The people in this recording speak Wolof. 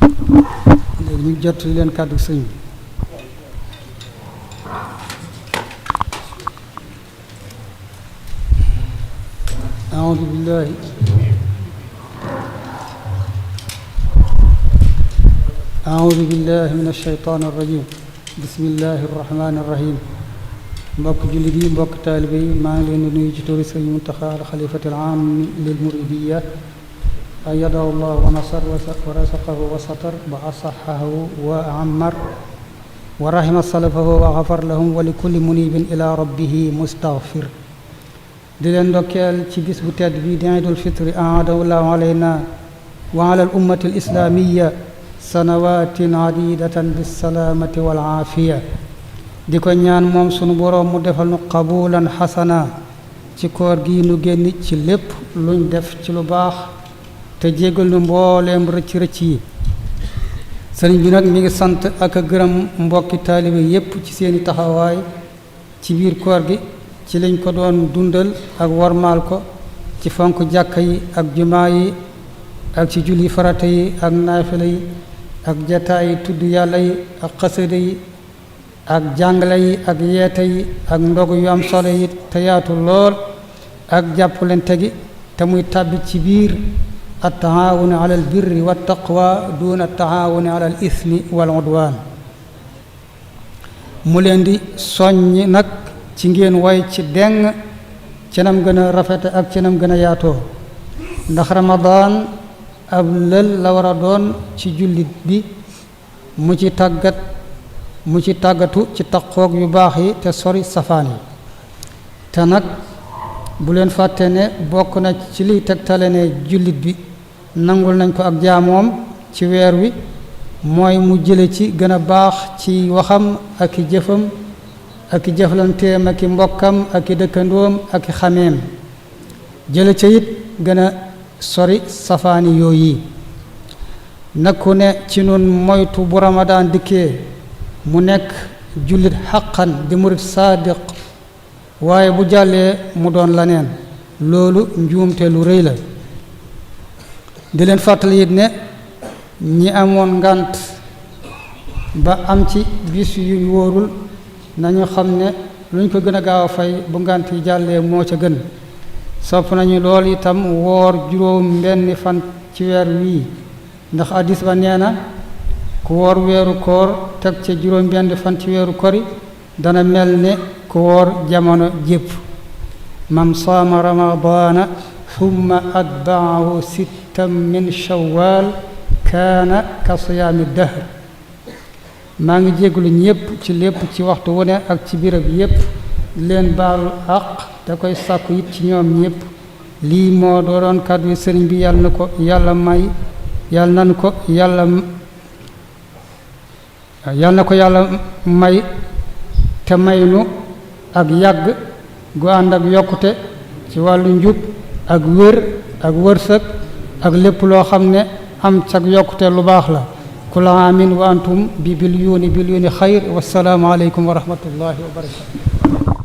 léegi ñu jot leen kàddu sëñ bi. أعوذ بالله من الشيطان الرجيم بسم الله الرحمن الرحيم mbokk jullit yi mbokk taalibe yi maa ngi leen di nuyu ci turu Sëriñ Muntaxa xalifati al-aam lil muridiyya ayyadahu Allah wa nasar wa rasaqahu wa satar wa asahahu wa ammar wa rahima salafahu wa ghafar lahum wa li kulli munibin ila rabbihi mustaghfir di leen ndokkeel ci bis bu tedd bi di Iidul Fitri aadahu Allahu alayna wa ala al ummati al islamiyya sanawatin adidatan bisalaamati wal aafiya di ko ñaan moom sunu boroom mu defal nu qabulan xasana ci koor gi nu génn ci lépp luñ def ci lu baax te jéggal nu mbooleem rëcc-rëcc yi sëriñ bi nag mi ngi sant ak a gërëm mbokki taalibe yépp ci seeni taxawaay ci biir koor gi ci lañ ko doon dundal ak warmaal ko ci fonk jàkka yi ak jumaa yi ak ci julli farata yi ak naafila yi ak jataay yi tudd yàlla yi ak xasida yi ak jàngale yi ak yeete yi ak ndogu yu am solo yi te yaatu lool ak jàppalante gi te muy tàbbi ci biir at taawuni ala al birri wa taqwa duna taawuni ala al ismi wal udwan mu leen di soññ nag ci ngeen way ci deng cenam gën a rafete ak cenam gën a yaatoo ndax Ramadan ab lël la war a doon ci jullit bi mu ci tàggatu ci taqoog yu baax yi te sori safaan yi te nag bu leen fàtte ne bokk na ci liy tegtale ne jullit bi nangul nañ ko ak jaamoom ci weer wi mooy mu jële ci gën a baax ci waxam ak i jëfam ak i jëflanteem ak i mbokkam ak i dëkkandoom ak i xameem jële ca it gën a sori safaani yooyu nakku ne ci nun moytu bu Ramadan dikkee mu nekk jullit xaqan di murit saadiq waaye bu jàllee mu doon laneen loolu njuumte lu rëy la di leen fàttali it ne ñi amoon ngànt ba am ci bis yu wóorul nañu xam ne luñ ko gën a gaaw a fay bu ngànt yi jàllee moo ca gën sopp nañu lool itam woor juróom benni fan ci weer wii ndax hadiis ba nee na ku woor weeru koor teg ca juróom benni fan ci weeru kori dana mel ne ku woor jamono jépp man saama ramadaana thumma atbaahu sittan min shawwal kaana ka siyaami dahr maa ngi jégalu ñépp ci lépp ci waxtu wu ne ak ci birab yépp leen baalu àq da koy sàkku it ci ñoom ñépp lii moo doon kàddu yi sëriñ bi yàlla na ko yàlla may yàlla nan ko yàlla na ko yàlla may te may nu ak yàgg gu ànd ak yokkute ci wàllu njub ak wér ak wërsëg ak lépp loo xam ne am cag yokkute lu baax la kula amin wa antum bi bilyuni xayr wassalaamu aleykum wa rahmatullahi wa barakatu